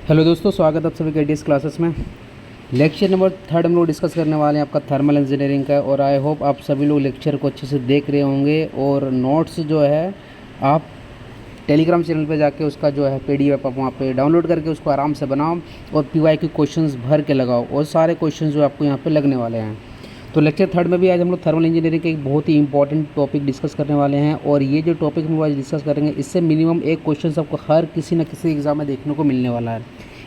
Hello दोस्तों, स्वागत है आप सभी के एडीएस क्लासेस में। लेक्चर नंबर 3 हम लोग डिस्कस करने वाले हैं आपका थर्मल इंजीनियरिंग का। और आई होप आप सभी लोग लेक्चर को अच्छे से देख रहे होंगे और नोट्स जो है आप टेलीग्राम चैनल पे जाके उसका जो है पीडीएफ आप वहाँ पे डाउनलोड करके उसको आराम से बनाओ और पीवाई के क्वेश्चंस भर के लगाओ और सारे क्वेश्चंस जो आपको यहाँ पे लगने वाले हैं। तो लेक्चर 3 में भी आज हम लोग थर्मल इंजीनियरिंग के एक बहुत ही इंपॉर्टेंट टॉपिक डिस्कस करने वाले हैं। और ये जो टॉपिक हम आज डिस्कस करेंगे इससे मिनिमम एक क्वेश्चन आपको हर किसी न किसी एग्ज़ाम में देखने को मिलने वाला है।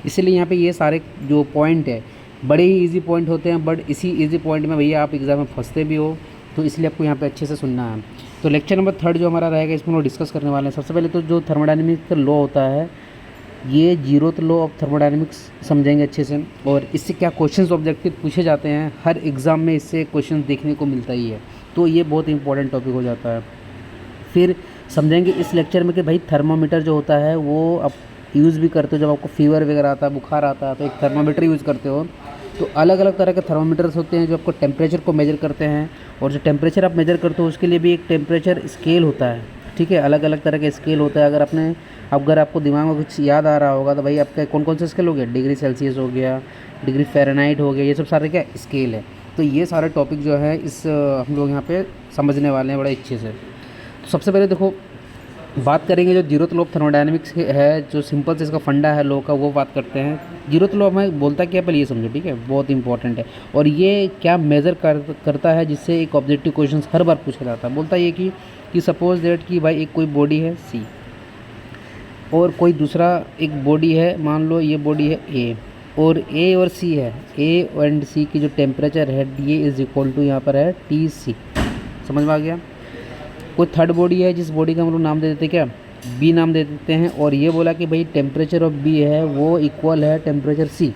इसीलिए यहाँ पे ये सारे जो पॉइंट है बड़े ही इजी पॉइंट होते हैं, बट इसी इजी पॉइंट में भैया आप एग्ज़ाम में फंसते भी हो, तो इसलिए आपको यहाँ पे अच्छे से सुनना है। तो लेक्चर नंबर 3 जो हमारा रहेगा इसमें हम डिस्कस करने वाले हैं। सबसे पहले तो जो थर्मोडायनेमिक्स का लॉ होता है, ये जीरोथ लॉ ऑफ थर्मोडायनेमिक्स समझेंगे अच्छे से, और इससे क्या क्वेश्चंस ऑब्जेक्टिव पूछे जाते हैं हर एग्ज़ाम में, इससे क्वेश्चन देखने को मिलता ही है। तो ये बहुत इंपॉर्टेंट टॉपिक हो जाता है। फिर समझेंगे इस लेक्चर में कि भाई थर्मामीटर जो होता है वो आप यूज़ भी करते हो जब आपको फीवर वगैरह आता है, बुखार आता है, तो एक थर्मामीटर यूज़ करते हो। तो अलग अलग तरह के थर्मामीटर्स होते हैं जो आपको टेम्परेचर को मेजर करते हैं, और जो टेम्परेचर आप मेजर करते हो उसके लिए भी एक टेम्परेचर स्केल होता है। ठीक है, अलग अलग तरह के स्केल होता है। अगर आपको दिमाग में कुछ याद आ रहा होगा तो भाई आपका कौन कौन से स्केल हो गया, डिग्री सेल्सियस हो गया, डिग्री फ़ारेनहाइट हो गया, ये सब सारे क्या स्केल है। तो ये सारे टॉपिक जो है इस हम लोग यहाँ पे समझने वाले हैं बड़े अच्छे से। तो सबसे पहले देखो बात करेंगे जो जीरोथ लॉ ऑफ थर्मोडायनेमिक्स है, जो सिंपल से इसका फंडा है लॉ का, वो बात करते हैं। जीरोथ लॉ में बोलता क्या है पहले ये समझो, ठीक है, बहुत इंपॉर्टेंट है। और ये क्या मेज़र करता है जिससे एक ऑब्जेक्टिव क्वेश्चन हर बार पूछा जाता है। बोलता ये कि सपोज दैट कि भाई एक कोई बॉडी है सी और कोई दूसरा एक बॉडी है, मान लो ये बॉडी है ए, और ए और सी है, ए एंड सी की जो टेम्परेचर है डी इज़ इक्वल टू यहाँ पर है टी सी। समझ में आ गया। कोई थर्ड बॉडी है जिस बॉडी का हम लोग नाम दे देते हैं क्या, बी नाम दे देते हैं, और ये बोला कि भाई टेम्परेचर ऑफ बी है वो इक्वल है टेम्परेचर सी।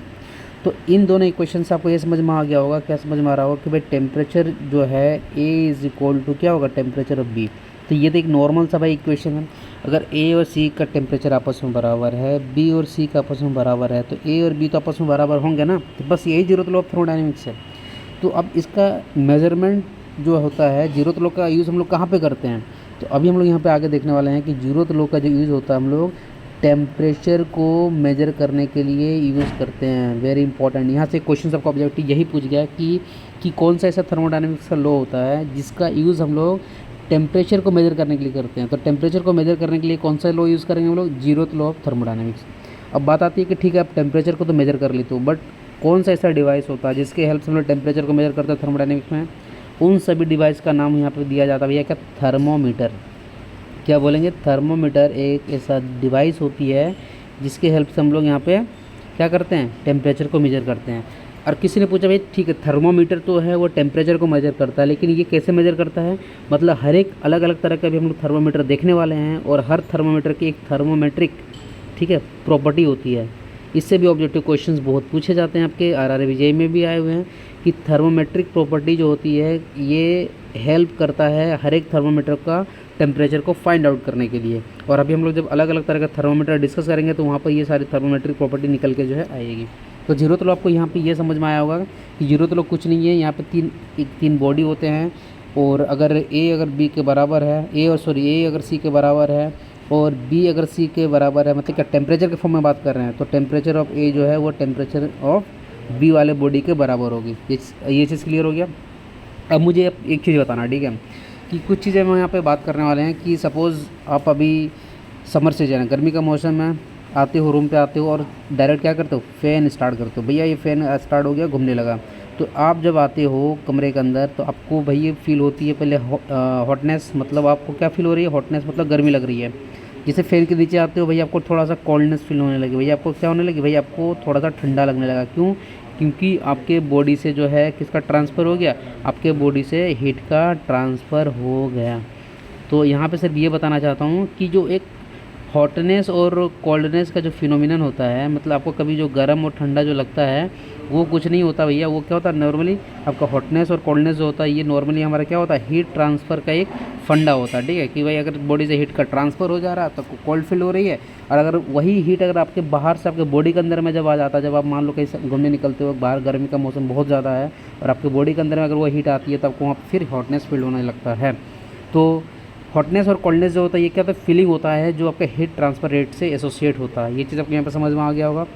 तो इन दोनों इक्वेशन से आपको ये समझ में आ गया होगा, क्या समझ में आ रहा होगा कि भाई टेम्परेचर जो है ए इज़ इक्वल टू क्या होगा, टेम्परेचर ऑफ बी। तो ये तो एक नॉर्मल सा भाई इक्वेशन है। अगर ए और सी का टेम्परेचर आपस में बराबर है, बी और सी का आपस में बराबर है, तो ए और बी तो आपस में बराबर होंगे ना। तो बस यही जीरोथ लॉ ऑफ थर्मोडायनेमिक्स है। तो अब इसका मेजरमेंट जो होता है, जीरोथ लॉ का यूज़ हम लोग कहाँ पे करते हैं, तो अभी हम लोग यहाँ पे आगे देखने वाले हैं कि जीरोथ लॉ का जो यूज़ होता है हम लोग टेम्परेचर को मेजर करने के लिए यूज़ करते हैं। वेरी इंपॉर्टेंट, यहाँ से क्वेश्चन आपका ऑब्जेक्टिव यही पूछ गया कि कौन सा ऐसा थर्मोडायनेमिक्स का लॉ होता है जिसका यूज़ हम लोग टेम्परेचर को मेजर करने के लिए करते हैं। तो टेम्परेचर को मेजर करने के लिए कौन सा लॉ यूज़ करेंगे हम लोग, जीरोथ लॉ ऑफ थर्मोडायनेमिक्स। अब बात आती है कि ठीक है आप टेम्परेचर को तो मेजर कर लेते हो, बट कौन सा ऐसा डिवाइस होता है जिसके हेल्प से हम लोग टेम्परेचर को मेजर करते हैं थर्मोडायनेमिक्स में। उन सभी डिवाइस का नाम यहाँ पे दिया जाता है भैया क्या, थर्मोमीटर। क्या बोलेंगे, थर्मोमीटर एक ऐसा डिवाइस होती है जिसके हेल्प से हम लोग यहाँ पे क्या करते हैं, टेम्परेचर को मेजर करते हैं। और किसी ने पूछा भाई ठीक है थर्मोमीटर तो है वो टेम्परेचर को मेजर करता है, लेकिन ये कैसे मेजर करता है, मतलब हर एक अलग अलग तरह का भी हम लोग थर्मोमीटर देखने वाले हैं, और हर थर्मोमीटर की एक थर्मोमेट्रिक ठीक है प्रॉपर्टी होती है। इससे भी ऑब्जेक्टिव क्वेश्चंस बहुत पूछे जाते हैं, आपके आरआरबी विजय में भी आए हुए हैं कि थर्मोमेट्रिक प्रॉपर्टी जो होती है ये हेल्प करता है हर एक थर्मोमीटर का टेम्परेचर को फाइंड आउट करने के लिए। और अभी हम लोग जब अलग अलग तरह का थर्मोमीटर डिस्कस करेंगे तो वहाँ पर ये सारी थर्मोमेट्रिक प्रॉपर्टी निकल के जो है आएगी। तो जीरोथ लॉ आपको यहाँ पे ये समझ में आया होगा कि जीरोथ लॉ कुछ नहीं है, यहाँ पे तीन बॉडी होते हैं, और अगर अगर बी के बराबर है, ए अगर सी के बराबर है और बी अगर सी के बराबर है, मतलब क्या टेम्परेचर के फॉर्म में बात कर रहे हैं, तो टेम्परेचर ऑफ ए जो है वो टेम्परेचर ऑफ बी वाले बॉडी के बराबर होगी। ये चीज़ क्लियर हो गया। अब मुझे एक चीज़ बताना, ठीक है, कि कुछ चीज़ें हम यहाँ पे बात करने वाले हैं कि सपोज़ आप अभी समर सीजन है, गर्मी का मौसम है, आते हो रूम पे आते हो और डायरेक्ट क्या करते हो, फ़ैन स्टार्ट करते हो। भैया ये फ़ैन स्टार्ट हो गया, घूमने लगा। तो आप जब आते हो कमरे के अंदर तो आपको भैया फील होती है पहले हॉटनेस, मतलब आपको क्या फील हो रही है, हॉटनेस मतलब गर्मी लग रही है। जैसे फ़ैन के नीचे आते हो भैया आपको थोड़ा सा कोल्डनेस फील होने लगी, भैया आपको क्या होने लगी, भैया आपको थोड़ा सा ठंडा लगने लगा। क्यों, क्योंकि आपके बॉडी से जो है किसका ट्रांसफ़र हो गया, आपके बॉडी से हीट का ट्रांसफ़र हो गया। तो यहाँ पे सिर्फ ये बताना चाहता हूँ कि जो एक हॉटनेस और कोल्डनेस का जो फिनोमिनन होता है, मतलब आपको कभी जो गर्म और ठंडा जो लगता है वो कुछ नहीं होता भैया, वो क्या होता है नॉर्मली आपका हॉटनेस और कोल्डनेस जो होता है ये नॉर्मली हमारा क्या होता है, हीट ट्रांसफ़र का एक फंडा होता है। ठीक है, कि भाई अगर बॉडी से हीट का ट्रांसफ़र हो जा रहा है तो आपको कोल्ड फील हो रही है, और अगर वही हीट अगर आपके बाहर से आपके बॉडी के अंदर में जब आ जाता है, जब आप मान लो कहीं घूमने निकलते हो, बाहर गर्मी का मौसम बहुत ज़्यादा है और आपके बॉडी के अंदर में अगर वो हीट आती है तो आपको वहाँ फिर हॉटनेस फील होने लगता है। तो हॉटनेस और कोल्डनेस जो होता है ये क्या होता है, फीलिंग होता है जो आपके हीट ट्रांसफ़र रेट से एसोसिएट होता है। ये चीज़ आपको यहाँ पर समझ में आ गया होगा।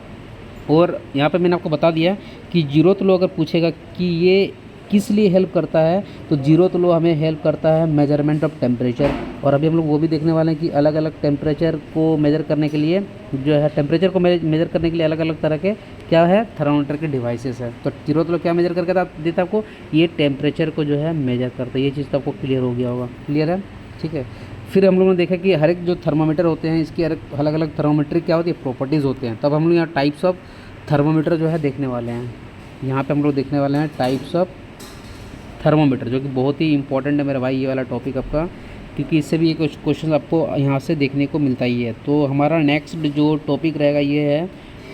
और यहाँ पे मैंने आपको बता दिया कि जीरोथ लॉ अगर पूछेगा कि ये किस लिए हेल्प करता है, तो जीरोथ लॉ हमें हेल्प करता है मेजरमेंट ऑफ टेम्परेचर। और अभी हम लोग वो भी देखने वाले हैं कि अलग अलग टेम्परेचर को मेज़र करने के लिए जो है, टेम्परेचर को मेज़र करने के लिए अलग अलग तरह के क्या है, थर्मामीटर के डिवाइसेस है। तो जीरोथ लॉ क्या मेज़र करके देता है आपको, ये टेम्परेचर को जो है मेज़र करता है। ये चीज़ तो आपको क्लियर हो गया होगा, क्लियर है, ठीक है। फिर हम लोगों ने देखा कि हर एक जो थर्मामीटर होते हैं इसकी अलग अलग थर्मामीटर क्या होती है, प्रॉपर्टीज़ होते हैं। तब हम लोग यहाँ टाइप्स ऑफ थर्मामीटर जो है देखने वाले हैं। यहाँ पे हम लोग देखने वाले हैं टाइप्स ऑफ थर्मामीटर, जो कि बहुत ही इंपॉर्टेंट है मेरा भाई ये वाला टॉपिक आपका, क्योंकि इससे भी कुछ क्वेश्चन आपको यहाँ से देखने को मिलता ही है। तो हमारा नेक्स्ट जो टॉपिक रहेगा ये है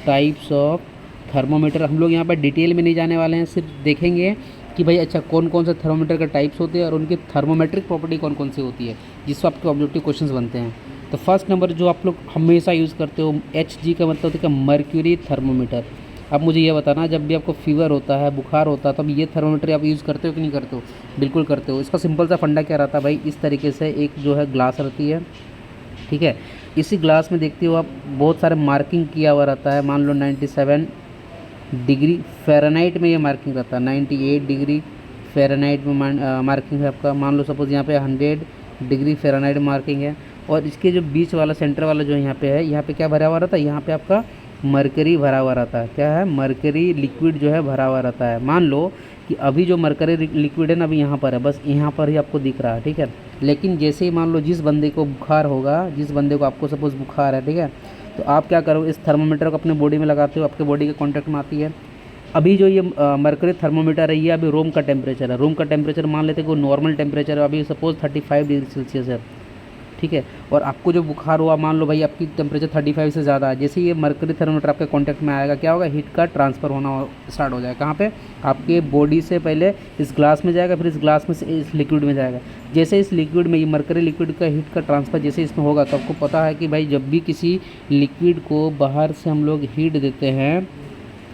टाइप्स ऑफ थर्मामीटर। हम लोग यहाँ पर डिटेल में नहीं जाने वाले हैं, सिर्फ देखेंगे कि भाई अच्छा कौन कौन से थर्मामीटर का टाइप्स होते हैं और उनकी थर्मोमेट्रिक प्रॉपर्टी कौन कौन सी होती है, जिससे आपके ऑब्जेक्टिव क्वेश्चंस बनते हैं। तो फर्स्ट नंबर जो आप लोग हमेशा यूज़ करते हो, HG का मतलब होता है मर्क्यूरी थर्मोमीटर। अब मुझे ये बताना, जब भी आपको फीवर होता है, बुखार होता है, तब ये थर्मोमीटर आप यूज़ करते हो कि नहीं करते हो? बिल्कुल करते हो। इसका सिंपल सा फंडा क्या रहता है भाई, इस तरीके से एक जो है ग्लास रहती है, ठीक है। इसी ग्लास में देखते हो आप बहुत सारे मार्किंग किया हुआ रहता है। मान लो 97 डिग्री फ़ारेनहाइट में ये मार्किंग रहता है, 98 डिग्री फ़ारेनहाइट में मार्किंग है आपका। मान लो सपोज़ यहाँ पे 100 डिग्री फ़ारेनहाइट मार्किंग है, और इसके जो बीच वाला सेंटर वाला जो यहाँ पे है, यहाँ पे क्या भरा हुआ रहता है, यहाँ पे आपका मरकरी भरा हुआ रहता है। क्या है, मरकरी लिक्विड जो है भरा हुआ रहता है। मान लो कि अभी जो मरकरी लिक्विड है ना, अभी यहाँ पर है, बस यहाँ पर ही आपको दिख रहा है, ठीक है। लेकिन जैसे ही मान लो जिस बंदे को बुखार होगा, जिस बंदे को आपको सपोज़ बुखार है, ठीक है, तो आप क्या करो, इस थर्मोमीटर को अपने बॉडी में लगाते हो, आपके बॉडी के कॉन्टैक्ट में आती है। अभी जो ये मरकरी थर्मोमीटर है, ये अभी रूम का टेम्परेचर है। रूम का टेम्परेचर मान लेते हैं कि नॉर्मल टेम्परेचर है, अभी सपोज़ 35 डिग्री सेल्सियस है, ठीक है। और आपको जो बुखार हुआ, मान लो भाई आपकी टेम्परेचर 35 से ज़्यादा है, जैसे ये मरकरी थर्मोमीटर आपके कांटेक्ट में आएगा, क्या होगा, हीट का ट्रांसफ़र होना स्टार्ट हो जाएगा। कहाँ पे, आपके बॉडी से पहले इस ग्लास में जाएगा, फिर इस ग्लास में से इस लिक्विड में जाएगा। जैसे इस लिक्विड में, ये मरकरी लिक्विड का हीट का ट्रांसफ़र जैसे इसमें होगा, तो आपको पता है कि भाई जब भी किसी लिक्विड को बाहर से हम लोग हीट देते हैं,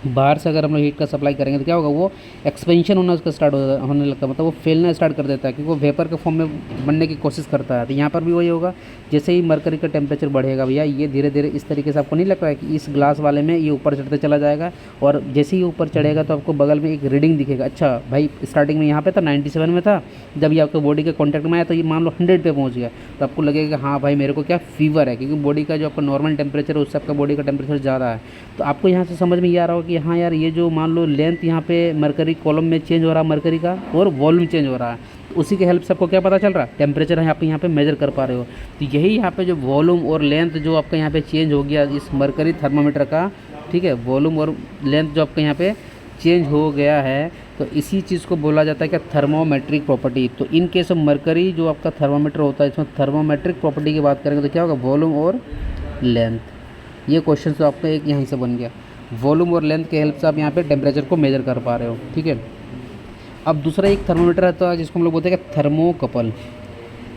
बाहर से अगर हम लोग हीट का सप्लाई करेंगे, तो क्या होगा, वो एक्सपेंशन होना उसका स्टार्ट होने लगता है, मतलब वो फैलना स्टार्ट कर देता है, क्योंकि वो वेपर के फॉर्म में बनने की कोशिश करता है। तो यहाँ पर भी वही होगा, जैसे ही मरकरी का टेम्परेचर बढ़ेगा भैया, ये धीरे धीरे इस तरीके से, आपको नहीं लगता है कि इस ग्लास वाले में ये ऊपर चढ़ते चला जाएगा, और जैसे ही ऊपर चढ़ेगा तो आपको बगल में एक रीडिंग दिखेगा। अच्छा भाई स्टार्टिंग में यहाँ पे था 97 में था, जब ये आपके बॉडी के कॉन्टैक्ट में आया तो ये मान लो 100 पे पहुँच गया, तो आपको लगेगा कि हाँ भाई मेरे को क्या फीवर है, क्योंकि बॉडी का जो आपका नॉर्मल टेम्परेचर है उससे आपका बॉडी का टेम्परेचर ज़्यादा है। तो आपको यहाँ से समझ में ये आ रहा होगा कि हाँ यार, ये जो मान लो लेंथ यहाँ पे मरकरी कॉलम में चेंज हो रहा है मरकरी का, और वॉल्यूम चेंज हो रहा है, तो उसी के हेल्प से आपको क्या पता चल रहा है, टेम्परेचर यहाँ पे मेजर कर पा रहे हो। तो यही यहाँ पे जो वॉल्यूम और लेंथ जो आपका यहाँ पे चेंज हो गया इस मरकरी थर्मामीटर का, ठीक है, वॉल्यूम और लेंथ जो आपका यहाँ पे चेंज हो गया है, तो इसी चीज़ को बोला जाता है क्या, थर्मोमेट्रिक प्रॉपर्टी। तो इन केस ऑफ मरकरी जो आपका थर्मामीटर होता है, इसमें थर्मोमेट्रिक प्रॉपर्टी की बात करेंगे तो क्या होगा, वॉल्यूम और लेंथ। ये क्वेश्चन तो आपका एक यहीं से बन गया, वॉल्यूम और लेंथ के हेल्प से आप यहाँ पे टेम्परेचर को मेजर कर पा रहे हो, ठीक है। अब दूसरा एक थर्मोमीटर रहता है जिसको हम लोग बोलते हैं कि थर्मोकपल,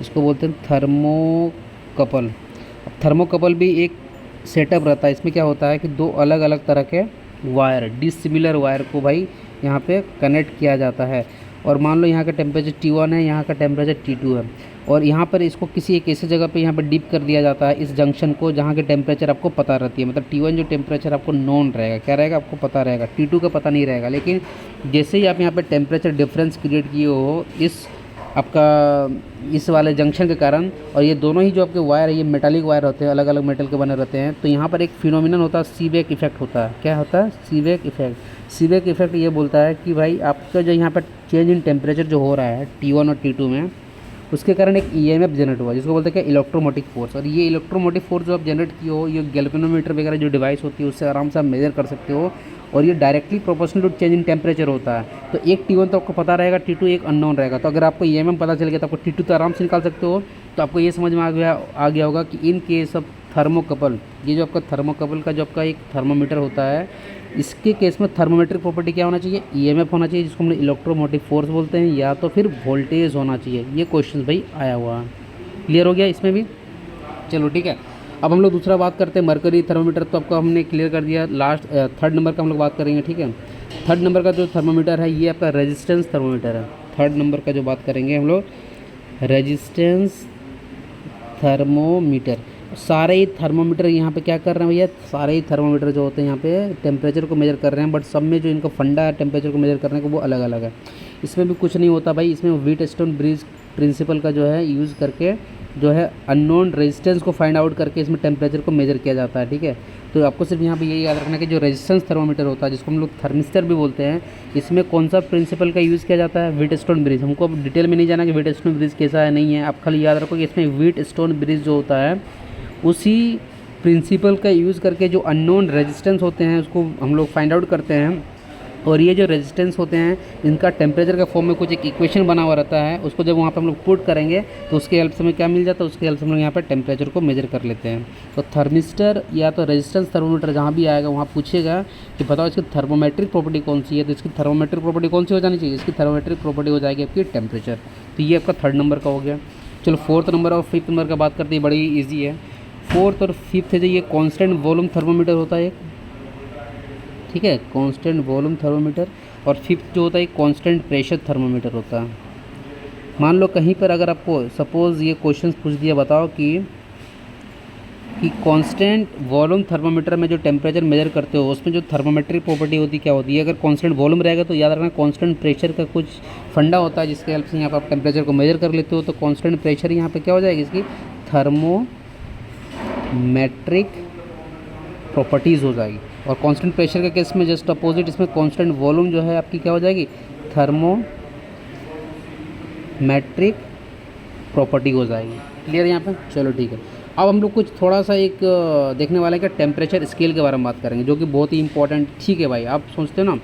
इसको बोलते हैं थर्मोकपल। अब थर्मोकपल भी एक सेटअप रहता है, इसमें क्या होता है कि दो अलग अलग तरह के वायर, डिसिमिलर वायर को भाई यहाँ पे कनेक्ट किया जाता है। और मान लो यहाँ का टेम्परेचर T1 है, यहाँ का टेम्परेचर T2 है, और यहाँ पर इसको किसी एक ऐसी जगह पे यहाँ पर डिप कर दिया जाता है, इस जंक्शन को, जहाँ के टेम्परेचर आपको पता रहती है। मतलब T1 जो टेम्परेचर आपको नोन रहेगा, क्या रहेगा, आपको पता रहेगा, T2 का पता नहीं रहेगा। लेकिन जैसे ही आप यहाँ पे टेम्परेचर डिफरेंस क्रिएट किए हो इस आपका इस वाले जंक्शन के कारण, और ये दोनों ही जो आपके वायर है ये मेटालिक वायर होते हैं, अलग अलग मेटल के बने रहते हैं, तो यहाँ पर एक फिनोमिनन होता है, सीबेक इफेक्ट होता है। क्या होता है, सीबेक इफेक्ट। सीबेक इफेक्ट ये बोलता है कि भाई आपका जो यहाँ पर चेंज इन टेम्परेचर जो हो रहा है T1 और T2 में, उसके कारण एक EMF जनरेट हुआ, जिसको बोलते हैं कि इलेक्ट्रोमोटिव फोर्स। और ये इलेक्ट्रोमोटिव फोर्स जो आप जनरेट किए हो, ये गैल्वेनोमीटर वगैरह जो डिवाइस होती है उससे आराम से आप मेजर कर सकते हो, और ये directly proportional to change in temperature होता है। तो एक T1 तो आपको पता रहेगा, T2 एक अननोन रहेगा। तो अगर आपको EMF पता चल गया तो आपको T2 तो आराम से निकाल सकते हो। तो आपको ये समझ में आ गया होगा कि इन केस ऑफ थर्मोकपल, ये जो आपका थर्मोकपल का जो आपका एक थर्मोमीटर होता है, इसके केस में थर्मोमेट्रिक प्रॉपर्टी क्या होना चाहिए, EMF होना चाहिए, जिसको हम इलेक्ट्रोमोटिव फोर्स बोलते हैं, या तो फिर वोल्टेज होना चाहिए। ये क्वेश्चन भाई आया हुआ है, क्लियर हो गया इसमें भी। चलो ठीक है, अब हम लोग दूसरा बात करते हैं मरकरी थर्मोमीटर, तो आपको हमने क्लियर कर दिया। लास्ट थर्ड नंबर का हम लोग बात करेंगे, ठीक है। थर्ड नंबर का जो थर्मोमीटर है ये आपका रेजिस्टेंस थर्मोमीटर है। थर्ड नंबर का जो बात करेंगे हम लोग, रेजिस्टेंस थर्मोमीटर। सारे ही थर्मोमीटर यहाँ पे क्या कर रहे हैं भैया, सारे ही थर्मोमीटर जो होते हैं यहाँ पे टेम्परेचर को मेजर कर रहे हैं, बट सब में जो इनका फंडा है टेम्परेचर को मेजर करने का वो अलग अलग है। इसमें भी कुछ नहीं होता भाई, इसमें व्हीटस्टोन ब्रिज प्रिंसिपल का जो है यूज़ करके जो है अननोन रेजिस्टेंस को फाइंड आउट करके इसमें टेम्परेचर को मेजर किया जाता है, ठीक है। तो आपको सिर्फ यहाँ पे यही याद रखना है कि जो रेजिस्टेंस थर्मोमीटर होता है जिसको हम लोग थर्मिस्टर भी बोलते हैं, इसमें कौन सा प्रिंसिपल का यूज़ किया जाता है, व्हीटस्टोन ब्रिज। हमको अब डिटेल में नहीं जाना कि व्हीटस्टोन ब्रिज कैसा है नहीं है, आप खाली याद रखो कि इसमें व्हीटस्टोन ब्रिज जो होता है उसी प्रिंसिपल का यूज़ करके जो अननोन रेजिस्टेंस होते हैं उसको हम लोग फाइंड आउट करते हैं। और ये जो रेजिस्टेंस होते हैं इनका टेम्परेचर का फॉर्म में कुछ एक इक्वेशन बना हुआ रहता है, उसको जब वहाँ पर हम लोग पुट करेंगे तो उसके हेल्प से हमें क्या मिल जाता है, उसके हेल्प से हम लोग यहाँ पर टेम्परेचर को मेजर कर लेते हैं। तो थर्मिस्टर या तो रेजिस्टेंस थर्मोमीटर जहाँ भी आएगा वहाँ पूछेगा कि बताओ इसकी थर्मोमेट्रिक प्रॉपर्टी कौन सी है, तो इसकी थर्मोमेट्रिक प्रॉपर्टी कौन सी हो जानी चाहिए, इसकी थर्मोमेट्रिक प्रॉपर्टी हो जाएगी आपकी टेम्परेचर। तो ये आपका थर्ड नंबर का हो गया। चलो फोर्थ नंबर और फिफ्थ नंबर का बात करते हैं, बड़ी ईजी है। फोर्थ और फिफ्थ है जो ये कांस्टेंट वॉल्यूम थर्मोमीटर होता है, ठीक है, कांस्टेंट वॉल्यूम थर्मोमीटर। और फिफ्थ जो होता है कांस्टेंट प्रेशर थर्मोमीटर होता है। मान लो कहीं पर अगर आपको सपोज़ ये क्वेश्चन पूछ दिया, बताओ कि कांस्टेंट वॉल्यूम थर्मोमीटर में जो टेम्परेचर मेजर करते हो उसमें जो थर्मोमेट्रिक प्रॉपर्टी होती क्या होती है। अगर कांस्टेंट वॉल्यूम रहेगा तो याद रखना कांस्टेंट प्रेशर का कुछ फंडा होता है जिसके हेल्प से यहाँ पर आप टेम्परेचर को मेजर कर लेते हो। तो कांस्टेंट प्रेशर यहाँ पे क्या हो जाएगी, इसकी थर्मोमेट्रिक प्रॉपर्टीज़ हो जाएगी। और कांस्टेंट प्रेशर के केस में जस्ट अपोजिट इसमें कांस्टेंट वॉल्यूम जो है आपकी क्या हो जाएगी, थर्मोमेट्रिक प्रॉपर्टी हो जाएगी। क्लियर यहाँ पे, चलो ठीक है। अब हम लोग कुछ थोड़ा सा एक देखने वाले का टेम्परेचर स्केल के बारे में बात करेंगे जो कि बहुत ही इंपॉर्टेंट, ठीक है भाई। आप सोचते हो ना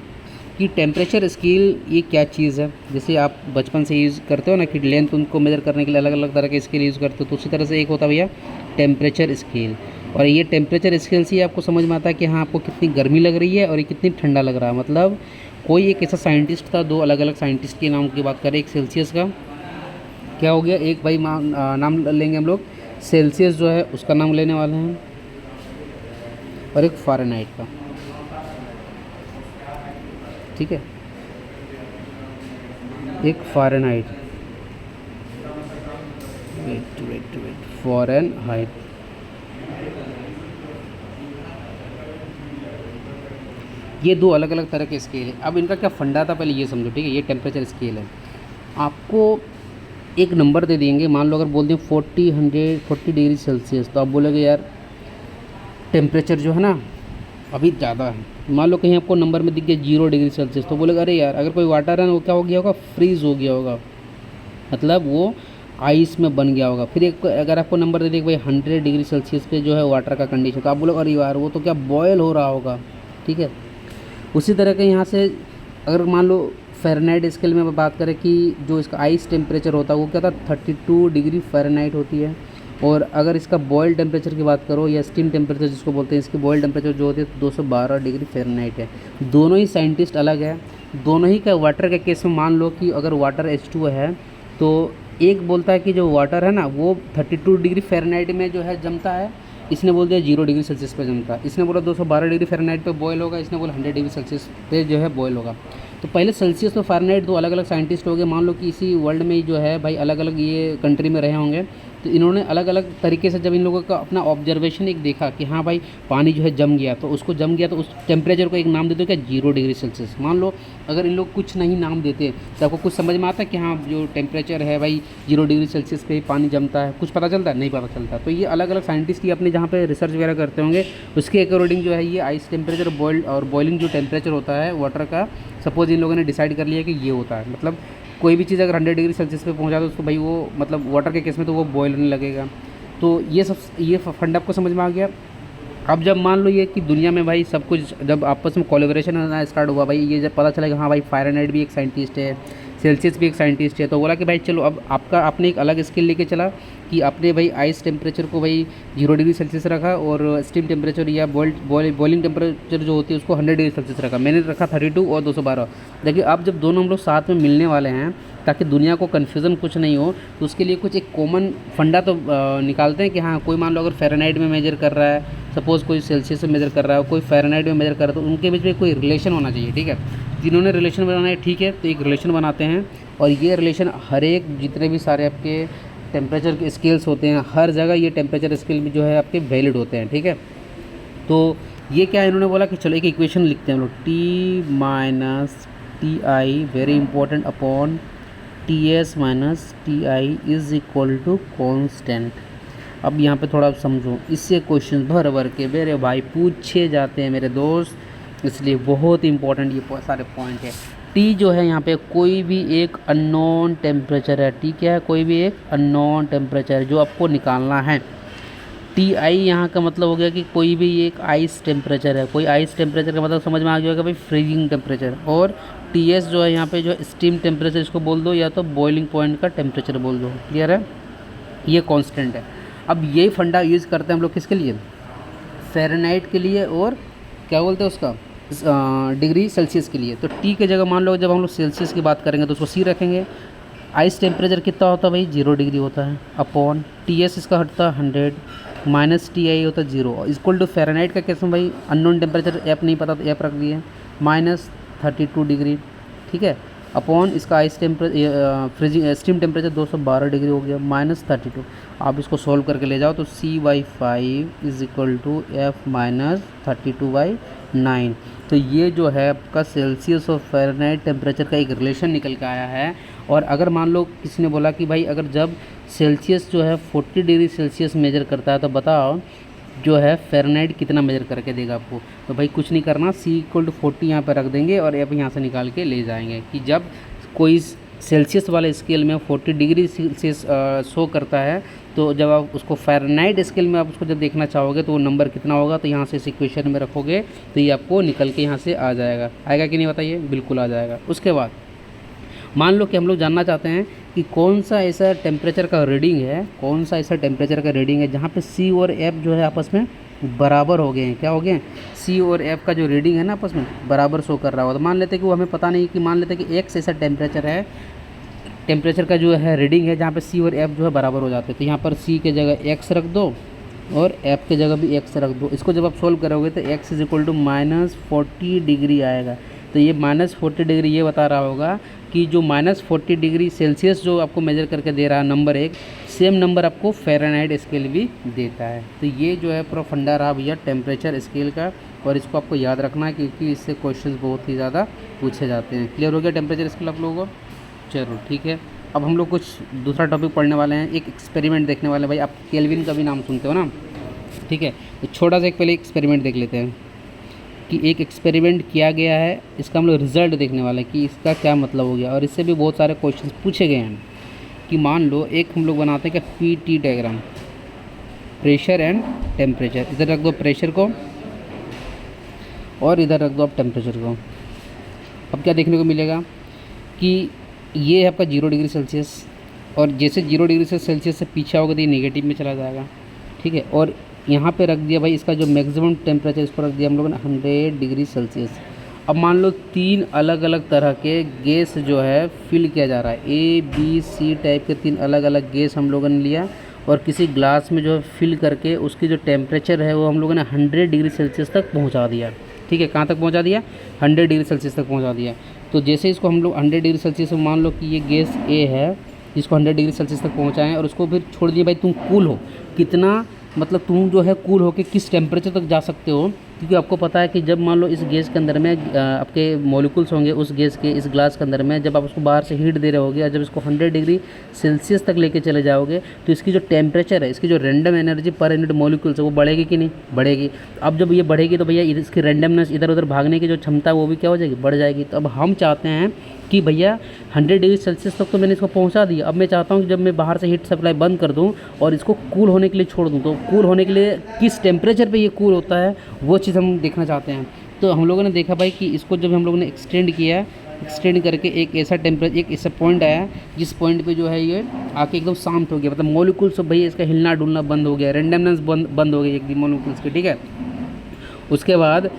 कि टेम्परेचर स्केल ये क्या चीज़ है, जैसे आप बचपन से यूज़ करते हो ना कि लेंथ उनको मेजर करने के लिए अलग अलग तरह के स्केल यूज़ करते हो, तो उसी तरह से एक होता है भैया टेम्परेचर स्केल। और ये टेम्परेचर स्केल से ही आपको समझ में आता है कि हाँ आपको कितनी गर्मी लग रही है और ये कितनी ठंडा लग रहा है। मतलब कोई एक ऐसा साइंटिस्ट था, दो अलग अलग साइंटिस्ट के नाम की बात करें, एक सेल्सियस का क्या हो गया, एक भाई नाम लेंगे हम लोग सेल्सियस जो है उसका नाम लेने वाले हैं, और एक फ़ारेनहाइट का, ठीक है, एक फ़ारेनहाइट, वेट फ़ारेनहाइट। ये दो अलग अलग तरह के स्केल है। अब इनका क्या फंडा था पहले ये समझो, ठीक है। ये टेम्परेचर स्केल है, आपको एक नंबर दे देंगे, मान लो अगर बोल दें 40 डिग्री सेल्सियस, तो आप बोलोगे यार टेम्परेचर जो है ना अभी ज़्यादा है। मान लो कहीं आपको नंबर में दिख गया 0 डिग्री सेल्सियस, तो बोलेगा अरे यार अगर कोई वाटर है ना वो क्या हो गया होगा, फ्रीज़ हो गया होगा, मतलब वो आइस में बन गया होगा। फिर एक अगर आपको नंबर दे दे भाई 100 डिग्री सेल्सियस पे जो है वाटर का कंडीशन, तो आप बोलोगे अरे यार वो तो क्या बॉयल हो रहा होगा, ठीक है। उसी तरह के यहाँ से अगर मान लो फ़ारेनहाइट स्केल में बात करें कि जो इसका आइस टेम्परेचर होता है वो क्या था 32 डिग्री फ़ारेनहाइट होती है। और अगर इसका बॉयल टेम्परेचर की बात करो या स्टीम टेम्परेचर जिसको बोलते हैं, इसकी बॉयल टेम्परेचर जो होती है 212 डिग्री फ़ारेनहाइट है। दोनों ही साइंटिस्ट अलग है, दोनों ही का वाटर के केस में मान लो कि अगर वाटर H2 है तो एक बोलता है कि जो वाटर है ना वो 32 डिग्री फ़ारेनहाइट में जो है जमता है, इसने बोल दिया 0 डिग्री सेल्सियस पे जमता है। इसने बोला 212 डिग्री फ़ारेनहाइट पे बॉयल होगा, इसने बोला 100 डिग्री सेल्सियस पे जो है बॉयल होगा। तो पहले सेल्सियस और फ़ारेनहाइट दो अलग अलग साइंटिस्ट हो गए। मान लो कि इसी वर्ल्ड में जो है भाई अलग अलग ये कंट्री में रहे होंगे, तो इन्होंने अलग अलग तरीके से जब इन लोगों का अपना ऑब्जर्वेशन एक देखा कि हाँ भाई पानी जो है जम गया, तो उसको जम गया तो उस टेम्परेचर को एक नाम दे दो क्या 0 डिग्री सेल्सियस। मान लो अगर इन लोग कुछ नहीं नाम देते तो आपको कुछ समझ में आता है कि हाँ जो टेम्परेचर है भाई 0 डिग्री सेल्सियस पे ही पानी जमता है, कुछ पता चलता है, नहीं पता चलता। तो ये अलग अलग साइंटिस्ट ही अपने जहाँ पे रिसर्च वगैरह करते होंगे उसके अकॉर्डिंग जो है ये आइस टेम्परेचर बॉइलिंग जो टेम्परेचर होता है वाटर का, सपोज इन लोगों ने डिसाइड कर लिया कि ये होता है। मतलब कोई भी चीज़ अगर 100 डिग्री सेल्सियस पे पहुंचा दो उसको भाई वो मतलब वाटर के केस में तो वो बॉयल होने लगेगा। तो ये फंडा आपको समझ में आ गया। अब जब मान लो ये कि दुनिया में भाई सब कुछ जब आपस में कोलैबोरेशन होना स्टार्ट हुआ, भाई ये जब पता चला कि हाँ भाई फ़ारेनहाइट भी एक साइंटिस्ट है, सेल्सियस भी एक साइंटिस्ट है, तो बोला कि भाई चलो अब आपने एक अलग स्केल लेके चला कि आपने भाई आइस टेम्परेचर को भाई 0 डिग्री सेल्सियस रखा और स्टीम टेम्परेचर या बॉइलिंग टेम्परेचर जो होती है उसको 100 डिग्री सेल्सियस रखा। मैंने रखा 32 और 212। देखिए अब जब दोनों हम लोग साथ में मिलने वाले हैं ताकि दुनिया को कन्फ्यूज़न कुछ नहीं हो, तो उसके लिए कुछ एक कॉमन फंडा तो निकालते हैं कि हाँ कोई मान लो अगर फ़ारेनहाइट में मेजर कर रहा है, सपोज़ कोई सेल्सियस में मेजर कर रहा है, कोई फ़ारेनहाइट में मेजर कर रहा है, तो उनके बीच में कोई रिलेशन होना चाहिए, ठीक है। जिन्होंने रिलेशन बनाना है ठीक है, तो एक रिलेशन बनाते हैं और ये रिलेशन हर एक जितने भी सारे आपके टेम्परेचर के स्केल्स होते हैं, हर जगह ये टेम्परेचर स्केल भी जो है आपके वैलिड होते हैं, ठीक है। तो ये क्या इन्होंने बोला कि चलो एक इक्वेशन लिखते हैं हम लोग, T minus T I very important upon T S minus T I is equal to constant. अब यहाँ पे थोड़ा समझो, इससे क्वेश्चन भर भर के मेरे भाई पूछे जाते हैं मेरे दोस्त, इसलिए बहुत इंपॉर्टेंट ये सारे पॉइंट है। टी जो है यहाँ पे कोई भी एक अननोन टेम्परेचर है, टी क्या है, कोई भी एक अननोन टेम्परेचर जो आपको निकालना है। टी आई यहाँ का मतलब हो गया कि कोई भी एक आइस टेम्परेचर है, कोई आइस टेम्परेचर का मतलब समझ में आ गया होगा भाई, फ्रीजिंग टेम्परेचर। और टी एस जो है यहाँ पे जो स्टीम टेम्परेचर इसको बोल दो, या तो बॉइलिंग पॉइंट का टेम्परेचर बोल दो, क्लियर है, ये कांस्टेंट है। अब यही फंडा यूज़ करते हैं हम लोग किसके लिए, फ़ारेनहाइट के लिए, और क्या बोलते हैं उसका डिग्री सेल्सियस के लिए। तो टी के जगह मान लो जब हम लोग सेल्सियस की बात करेंगे तो उसको सी रखेंगे। आइस टेम्परेचर कितना होता है भाई, 0 डिग्री होता है, अपॉन टी एस इसका हटता है 100, माइनस टी आई होता है 0, इक्वल टू फ़ारेनहाइट का कैसे भाई, अननोन टेम्परेचर ऐप नहीं पता तो ऐप रख दिए, माइनस 32 डिग्री, ठीक है, अपॉन इसका ice freezing steam temperature 212 degree हो गया, माइनस 32। आप इसको सॉल्व करके ले जाओ तो C/5 is equal to F minus 32/9। तो ये जो है आपका सेल्सियस और फ़ारेनहाइट टेम्परेचर का एक रिलेशन निकल के आया है। और अगर मान लो किसी ने बोला कि भाई अगर जब सेल्सियस जो है 40 डिग्री सेल्सियस मेजर करता है तो बताओ जो है फ़ारेनहाइट कितना मेजर करके देगा आपको। तो भाई कुछ नहीं करना, C=40 यहाँ पर रख देंगे और F यहाँ से निकाल के ले जाएंगे कि जब कोई सेल्सियस वाले स्केल में 40 डिग्री सेल्सियस शो करता है, तो जब आप उसको फ़ारेनहाइट स्केल में आप उसको जब देखना चाहोगे तो वो नंबर कितना होगा, तो यहाँ से इस इक्वेशन में रखोगे तो ये आपको निकल के यहाँ से आ जाएगा। आएगा कि नहीं बताइए, बिल्कुल आ जाएगा। उसके बाद मान लो कि हम लोग जानना चाहते हैं कि कौन सा ऐसा टेम्परेचर का रीडिंग है, कौन सा ऐसा टेम्परेचर का रीडिंग है जहाँ पे C और F जो है आपस में बराबर हो गए हैं। क्या हो गए हैं, C और F का जो रीडिंग है ना आपस में बराबर शो कर रहा हो। तो मान लेते हैं कि वो हमें पता नहीं, कि मान लेते हैं कि X ऐसा टेम्परेचर है, टेम्परेचर का जो है रीडिंग है जहाँ पे C और F जो है बराबर हो जाते हैं। तो यहाँ पर C के जगह X रख दो और F के जगह भी X रख दो। इसको जब आप सोल्व करोगे तो X is equal to -40 degree आएगा। तो ये -40 डिग्री ये बता रहा होगा कि जो -40 डिग्री सेल्सियस जो आपको मेजर करके दे रहा है नंबर एक, सेम नंबर आपको फ़ारेनहाइट स्केल भी देता है। तो ये जो है पूरा फंडा रहा भैया टेम्परेचर स्केल का, और इसको आपको याद रखना है क्योंकि इससे क्वेश्चंस बहुत ही ज़्यादा पूछे जाते हैं। क्लियर हो गया टेम्परेचर स्केल आप लोगों को, चलो ठीक है। अब हम लोग कुछ दूसरा टॉपिक पढ़ने वाले हैं, एक एक्सपेरिमेंट देखने वाले हैं। भाई आप केल्विन का भी नाम सुनते हो ना, ठीक है। तो छोटा सा एक पहले एक्सपेरिमेंट देख लेते हैं कि एक एक्सपेरिमेंट किया गया है, इसका हम लोग रिज़ल्ट देखने वाले हैं कि इसका क्या मतलब हो गया। और इससे भी बहुत सारे क्वेश्चंस पूछे गए हैं कि मान लो एक हम लोग बनाते हैं कि PT diagram, pressure and temperature. इधर रख दो प्रेशर को और इधर रख दो आप टेम्परेचर को। अब क्या देखने को मिलेगा कि ये है आपका 0 डिग्री सेल्सियस, और जैसे 0 डिग्री सेल्सियस से पीछे होगा तो ये नेगेटिव में चला जाएगा, ठीक है। और यहाँ पे रख दिया भाई इसका जो मैक्सिमम टेम्परेचर, इसको रख दिया हम लोगों ने 100 डिग्री सेल्सियस। अब मान लो 3 अलग अलग तरह के गैस जो है फिल किया जा रहा है, ABC टाइप के 3 अलग अलग गैस हम लोगों ने लिया और किसी ग्लास में जो है फिल करके उसकी जो टेम्परेचर है वो हम लोगों ने 100 डिग्री सेल्सियस तक पहुँचा दिया, ठीक है। कहाँ तक पहुँचा दिया, 100 डिग्री सेल्सियस तक पहुँचा दिया। तो जैसे इसको हम लोग 100 डिग्री सेल्सियस में, मान लो कि ये गैस A है जिसको 100 डिग्री सेल्सियस तक पहुँचाएँ और उसको फिर छोड़ दिए भाई तुम कूल हो, कितना मतलब तुम जो है कूल होकर किस टेम्परेचर तक जा सकते हो। क्योंकि आपको पता है कि जब मान लो इस गैस के अंदर में आपके मॉलिक्यूल्स होंगे उस गैस के इस ग्लास के अंदर में, जब आप उसको बाहर से हीट दे रहे होगे और जब इसको 100 डिग्री सेल्सियस तक लेके चले जाओगे तो इसकी जो टेम्परेचर है, इसकी जो random energy per unit molecules है वो बढ़ेगी कि नहीं, बढ़ेगी। अब जब ये बढ़ेगी तो भैया इसकी रैंडमनेस, इधर उधर भागने की जो क्षमता वो भी क्या हो जाएगी, बढ़ जाएगी। तो अब हम चाहते हैं कि भैया 100 डिग्री सेल्सियस तक तो मैंने इसको पहुंचा दिया, अब मैं चाहता हूं कि जब मैं बाहर से हीट सप्लाई बंद कर दूं और इसको कूल होने के लिए छोड़ दूं, तो कूल होने के लिए किस टेम्परेचर पे ये कूल होता है वो चीज़ हम देखना चाहते हैं। तो हम लोगों ने देखा भाई कि इसको जब हम लोगों ने एक्सटेंड किया, एक्सटेंड करके एक ऐसा टेम्परेचर, एक ऐसा पॉइंट आया जिस पॉइंट पे जो है ये आके एकदम शांत हो गया, मतलब मॉलिक्यूल सब भैया इसका हिलना डुलना बंद हो गया, रैंडमनेस बंद हो गई एकदम मॉलिक्यूल्स की, ठीक है। उसके बाद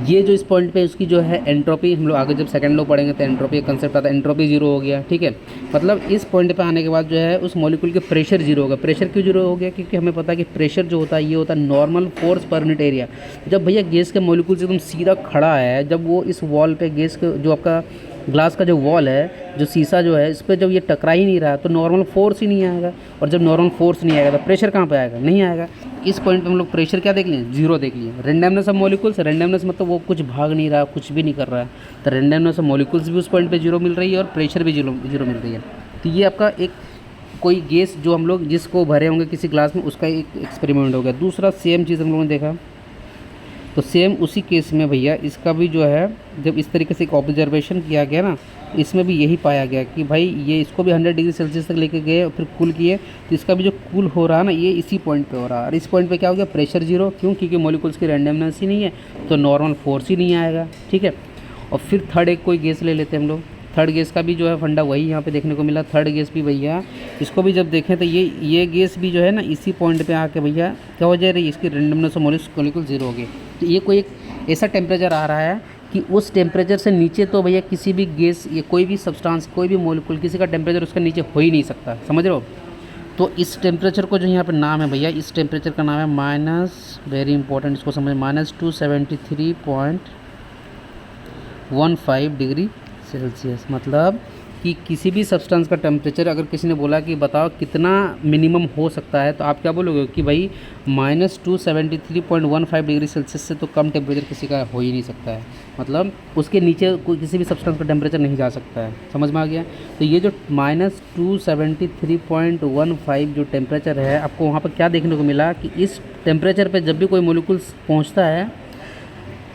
ये जो इस पॉइंट पे उसकी जो है एंट्रोपी, हम लोग आगे जब सेकंड लॉ पढ़ेंगे तो एंट्रोपी का कंसेप्ट आता है, एंट्रोपी 0 हो गया, ठीक है। मतलब इस पॉइंट पे आने के बाद जो है उस मॉलिक्यूल के प्रेशर 0 होगा। प्रेशर क्यों 0 हो गया, क्योंकि हमें पता है कि प्रेशर जो होता है ये होता है normal force per unit area. जब भैया गैस के मॉलिक्यूल से एकदम सीधा खड़ा है, जब वो इस वॉल पे गैस के जो आपका ग्लास का जो वॉल है, जो शीशा जो है, इस पर जब ये टकरा ही नहीं रहा तो नॉर्मल फोर्स ही नहीं आएगा, और जब नॉर्मल फोर्स नहीं आएगा तो प्रेशर कहाँ पे आएगा, नहीं आएगा। इस पॉइंट पे हम लोग प्रेशर क्या देख लिए, जीरो देख लिए। रेंडमनेस ऑफ मॉलिक्यूल्स, रेंडमनेस मतलब वो कुछ भाग नहीं रहा, कुछ भी नहीं कर रहा है, तो रेंडमनेस ऑफ मॉलिक्यूल्स भी उस पॉइंट पे जीरो मिल रही है और प्रेशर भी जीरो जीरो मिल रही है। तो ये आपका एक कोई गैस जो हम लोग जिसको भरे होंगे किसी ग्लास में, उसका एक एक्सपेरिमेंट हो गया। दूसरा सेम चीज़ हम लोगों ने देखा, तो सेम उसी केस में भैया इसका भी जो है, जब इस तरीके से एक ऑब्जर्वेशन किया गया ना, इसमें भी यही पाया गया कि भाई ये इसको भी 100 डिग्री सेल्सियस तक लेके गए और फिर कूल किए, तो इसका भी जो कूल हो रहा है ना, ये इसी पॉइंट पे हो रहा है। और इस पॉइंट पे क्या हो गया, प्रेशर जीरो। क्यों? क्योंकि मॉलिक्यूल्स की रैंडमनेस ही नहीं है, तो नॉर्मल फोर्स ही नहीं आएगा। ठीक है। और फिर थर्ड एक कोई गैस ले लेते हैं हम लोग। थर्ड गैस का भी जो है फंडा वही यहाँ पे देखने को मिला। थर्ड गैस भी भैया, इसको भी जब देखें तो ये गैस भी जो है ना, इसी पॉइंट पे आके भैया क्या हो जा रही है, इसकी रैंडमनेस ऑफ मॉलिक्यूल जीरो हो गई। तो ये कोई एक ऐसा टेम्परेचर आ रहा है कि उस टेम्परेचर से नीचे तो भैया किसी भी गैस या कोई भी सब्सटेंस, कोई भी मॉलिक्यूल, किसी का टेम्परेचर उसके नीचे हो ही नहीं सकता। समझ रहे हो? तो इस टेम्परेचर को जो यहाँ पे नाम है भैया, इस टेम्परेचर का नाम है माइनस, वेरी इंपॉर्टेंट, इसको समझ, -273.15 डिग्री सेल्सियस। मतलब कि किसी भी सब्सटेंस का टेम्परेचर अगर किसी ने बोला कि बताओ कितना मिनिमम हो सकता है, तो आप क्या बोलोगे कि भाई -273.15 डिग्री सेल्सियस से तो कम टेम्परेचर किसी का हो ही नहीं सकता है। मतलब उसके नीचे कोई किसी भी सब्सटेंस का टेम्परेचर नहीं जा सकता है। समझ में आ गया? तो ये जो -273.15 जो टेम्परेचर है, आपको वहाँ पर क्या देखने को मिला कि इस टेम्परेचर पर जब भी कोई मॉलिक्यूल्स पहुँचता है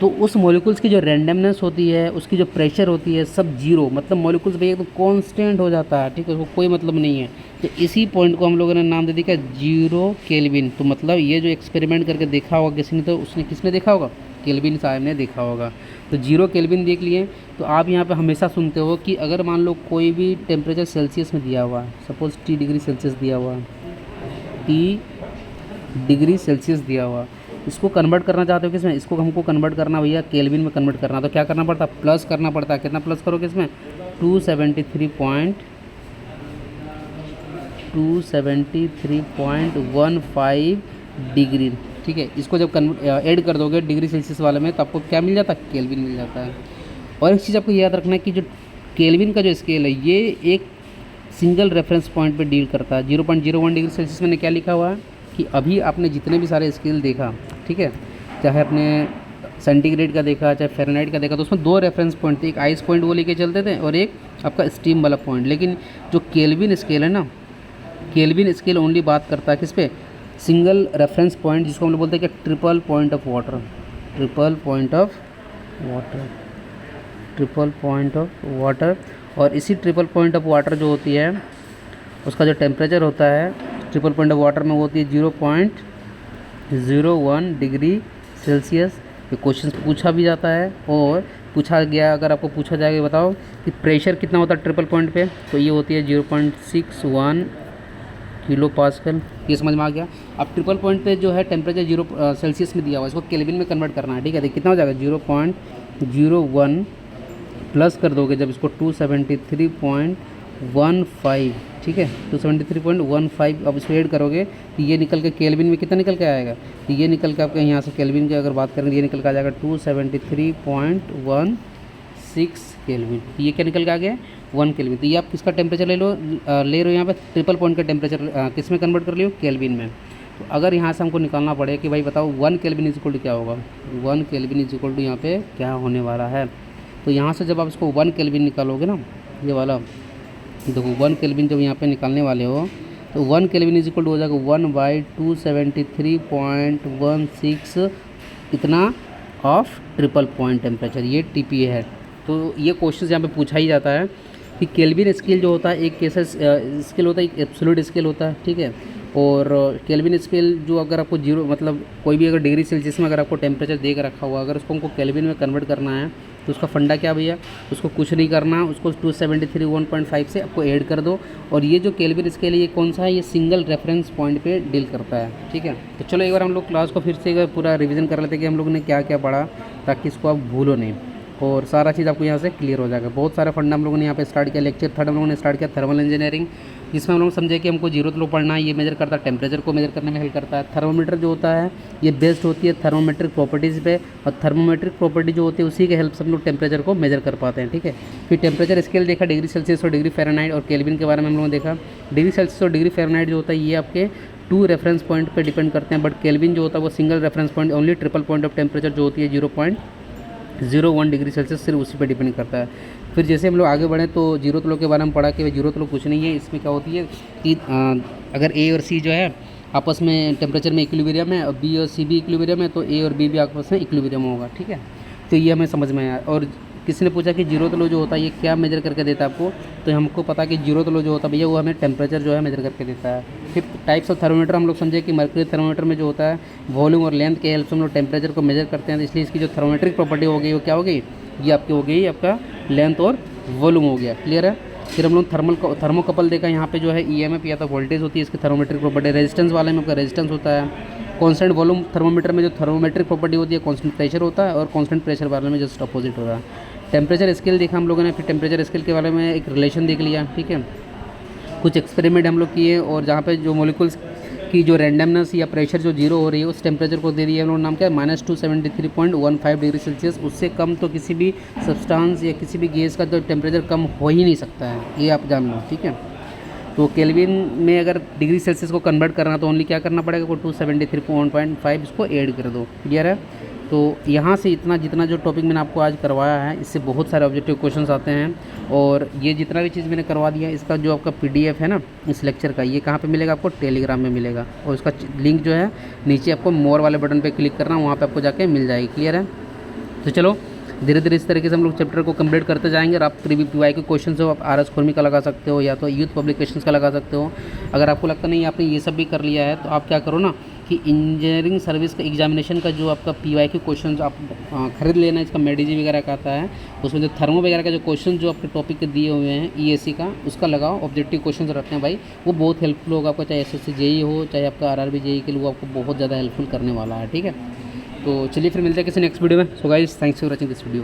तो उस मॉलिक्यूल्स की जो रैंडमनेस होती है, उसकी जो प्रेशर होती है, सब जीरो। मतलब मॉलिक्यूल्स भैया तो कांस्टेंट हो जाता है। ठीक है, उसको कोई मतलब नहीं है। तो इसी पॉइंट को हम लोगों ने नाम दे दिया जीरो केल्विन। तो मतलब ये जो एक्सपेरिमेंट करके देखा होगा किसी ने, तो उसने किसने देखा होगा, केल्विन साहब ने देखा होगा। तो जीरो केल्विन देख लिए। तो आप यहाँ पे हमेशा सुनते हो कि अगर मान लो कोई भी टेम्परेचर सेल्सियस में दिया हुआ है, सपोज T डिग्री सेल्सियस दिया हुआ है, T डिग्री सेल्सियस दिया हुआ, इसको कन्वर्ट करना चाहते हो किसमें, इसको हमको कन्वर्ट करना भैया केल्विन में कन्वर्ट करना। तो क्या करना पड़ता है, प्लस करना पड़ता है। कितना प्लस करोगे इसमें, 273.15 डिग्री। ठीक है, इसको जब ऐड कर दोगे डिग्री सेल्सियस वाले में, तो आपको क्या मिल जाता है, केल्विन मिल जाता है। और एक चीज़ आपको याद रखना है कि जो केल्विन का जो स्केल है, ये एक सिंगल रेफरेंस पॉइंट पे डील करता है। 0.01 डिग्री सेल्सियस में क्या लिखा हुआ है कि अभी आपने जितने भी सारे स्केल देखा, ठीक है, चाहे अपने सेंटीग्रेड का देखा, चाहे फ़ारेनहाइट का देखा, तो उसमें दो रेफरेंस पॉइंट थे, एक आइस पॉइंट वो लेके चलते थे और एक आपका स्टीम वाला पॉइंट। लेकिन जो केल्विन स्केल है ना, केल्विन स्केल ओनली बात करता है किस पे, सिंगल रेफरेंस पॉइंट, जिसको हम लोग बोलते हैं कि triple point of water, triple point of water, triple point of water. और इसी ट्रिपल पॉइंट ऑफ वाटर जो होती है, उसका जो टेम्परेचर होता है ट्रिपल पॉइंट ऑफ वाटर में, वो होती है 0.01 डिग्री सेल्सियस। ये क्वेश्चन पूछा भी जाता है और पूछा गया, अगर आपको पूछा जाएगा बताओ कि प्रेशर कितना होता है ट्रिपल पॉइंट पे, तो ये होती है 0.61 किलो पास्कल। ये समझ में आ गया? अब ट्रिपल पॉइंट पे जो है टेम्परेचर 0 सेल्सियस में दिया हुआ है, इसको केल्विन में कन्वर्ट करना है। ठीक है, कितना हो जाएगा, 0.01 प्लस कर दोगे जब इसको 273.15, ठीक है, 273.15, अब इसको ऐड करोगे तो ये निकल के केल्विन में कितना निकल के आएगा, तो ये निकल के आपके यहाँ से केल्विन की अगर बात करें तो ये निकल के आ जाएगा 273.16 केल्विन। तो ये क्या निकल के आ गया, 1 केल्विन। तो ये आप किसका टेम्परेचर ले रहे हो यहाँ पे, ट्रिपल पॉइंट का टेम्परेचर किस में कन्वर्ट कर लियो, केल्विन में। तो अगर यहाँ से हमको निकालना पड़े कि भाई बताओ 1 केल्विन इज इक्वल टू क्या होगा, 1 केल्विन इज इक्वल टू यहाँ पे क्या होने वाला है। तो यहाँ से जब आप इसको 1 केल्विन निकालोगे ना, ये वाला देखो 1 केल्विन जब यहाँ पे निकालने वाले हो, तो 1 केल्विन इज इक्वल टू हो जाएगा 1/273.16 इतना ऑफ ट्रिपल पॉइंट टेम्परेचर, ये TPA है। तो ये क्वेश्चन यहाँ पे पूछा ही जाता है कि केल्विन स्केल जो होता है, एक केसेस स्केल होता है, एक एब्सोल्यूट स्केल होता है। ठीक है, और केल्विन स्केल जो अगर आपको जीरो, मतलब कोई भी अगर डिग्री सेल्सियस में अगर आपको टेम्परेचर दे के रखा हुआ, अगर उसको हमको केल्विन में कन्वर्ट करना है, तो उसका फंडा क्या भैया, उसको कुछ नहीं करना, उसको 273.1.5 से आपको ऐड कर दो। और ये जो केल्विन स्केल है, ये कौन सा है, ये सिंगल रेफरेंस पॉइंट पे डील करता है। ठीक है, तो चलो एक बार हम लोग क्लास को फिर से एक बार पूरा रिवीजन कर लेते हैं कि हम लोग ने क्या क्या पढ़ा, ताकि इसको आप भूलो नहीं और सारा चीज़ आपको यहाँ से क्लियर हो जाएगा। बहुत सारे फंडा हम लोगों ने यहाँ पे स्टार्ट किया। लेक्चर 3 हम लोगों ने स्टार्ट किया थर्मल इंजीनियरिंग, जिसमें हम लोग समझे कि हमको जीरो लो पढ़ना है, ये मेजर करता है, टेम्परेचर को मेजर करने में हेल्प करता है। थर्मोमीटर जो होता है ये बेस्ड होती है थर्मोमेट्रिक प्रॉपर्टीज़ पे, और थर्मोमेट्रिक प्रॉपर्टी जो होती है उसी के हेल्प से हम लोग टेम्परेचर को मेजर कर पाते हैं, ठीक है। फिर टेम्परेचर स्केल देखा, डिग्री सेल्सियस और डिग्री फ़ारेनहाइट और केल्विन के बारे में हम लोगों ने देखा। डिग्री सेल्सियस और डिग्री फ़ारेनहाइट जो होता है ये आपके 2 रेफरेंस पॉइंट पे डिपेंड करते हैं, बट केल्विन जो होता है वो single reference point, only triple point of temperature जो होती है 0.01 डिग्री सेल्सियस सिर्फ उसी पे डिपेंड करता है। फिर जैसे हम लोग आगे बढ़े तो जीरो लो के बारे में पढ़ा कि जीरो लो कुछ नहीं है, इसमें क्या होती है कि अगर ए और सी जो है आपस में टेम्परेचर में इक्विलिब्रियम है और बी और सी भी इक्विलिब्रियम है, तो ए और बी भी आपस में इक्विलिब्रियम होगा, ठीक है। तो ये हमें समझ में आया। और किसी ने पूछा कि जीरो लो जो होता है ये क्या मेजर करके देता है आपको, तो हमको पता कि जीरो लो जो होता है भैया वो हमें टेम्परेचर जो है मेजर करके देता है। फिर टाइप्स ऑफ थर्मोमीटर हम लोग समझे कि मर्क्यूरी थर्मोमीटर में जो होता है वॉल्यूम और लेंथ के हेल्प से हम लोग टेम्परेचर को मेजर करते हैं, तो इसलिए इसकी जो थर्मोमेट्रिक प्रॉपर्टी हो गई वो क्या हो गई, ये आपकी हो गई आपका लेंथ और वॉल्यूम हो गया, क्लियर है। फिर हम लोग थर्मोकपल देखा, यहाँ पे जो है ईएमएफ या तो वोल्टेज होती है, इसकी थर्मोमेट्रिक प्रॉपर्टी। रेजिस्टेंस वाले में आपका रेजिस्टेंस होता है। कांस्टेंट वॉल्यूम थर्मोमीटर में जो थर्मोमेट्रिक प्रॉपर्टी होती है कांस्टेंट प्रेशर होता है, और कांस्टेंट प्रेशर वाले में जस्ट अपोजिट होता है। टेम्परेचर स्केल देखा हम लोगों ने, फिर टेम्परेचर स्केल के बारे में एक रिलेशन देख लिया, ठीक है। कुछ एक्सपेरिमेंट हम लोग किए और जहाँ पे जो मोलिकुल्स की जो रैंडमनेस या प्रेशर जो जीरो हो रही है उस टेम्परेचर को दे दिया हम लोग, नाम क्या है -273.15 डिग्री सेल्सियस। उससे कम तो किसी भी सब्सटेंस या किसी भी गैस का तो टेम्परेचर कम हो ही नहीं सकता है, ये आप जान लो, ठीक है। तो केल्विन में अगर डिग्री सेल्सियस को कन्वर्ट करना तो ओनली क्या करना पड़ेगा, को 273.5 इसको ऐड कर दो, क्लियर है। तो यहाँ से इतना जितना जो टॉपिक मैंने आपको आज करवाया है इससे बहुत सारे ऑब्जेक्टिव क्वेश्चंस आते हैं, और ये जितना भी चीज़ मैंने करवा दिया इसका जो आपका PDF है ना इस लेक्चर का, ये कहाँ पे मिलेगा आपको, टेलीग्राम में मिलेगा, और उसका लिंक जो है नीचे आपको मोर वाले बटन पे क्लिक करना, वहाँ पे आपको जाके मिल जाएगी, क्लियर है। तो चलो धीरे धीरे इस तरीके से हम लोग चैप्टर को कंप्लीट करते जाएंगे। और आप PY के क्वेश्चन हो आप RS खुरमी का लगा सकते हो या तो यूथ पब्लिकेशंस का लगा सकते हो। अगर आपको लगता नहीं आपने ये सब भी कर लिया है तो आप क्या करो ना कि इंजीनियरिंग सर्विस का एग्जामिनेशन का जो आपका PY के क्वेश्चन आप खरीद लेना, इसका मेडिजी वगैरह का आता है, उसमें जो थर्मो वगैरह का जो क्वेश्चन जो आपके टॉपिक के दिए हुए हैं EAC का, उसका लगाओ। ऑब्जेक्टिव क्वेश्चन रहते हैं भाई, वो बहुत हेल्पफुल होगा आपको, चाहे SSC JEE हो चाहे आपका RRB JEE के लिए, वो आपको बहुत ज़्यादा हेल्पफुल करने वाला है, ठीक है। तो चलिए फिर मिलते हैं किसी नेक्स्ट वीडियो में। So guys thanks for watching this video.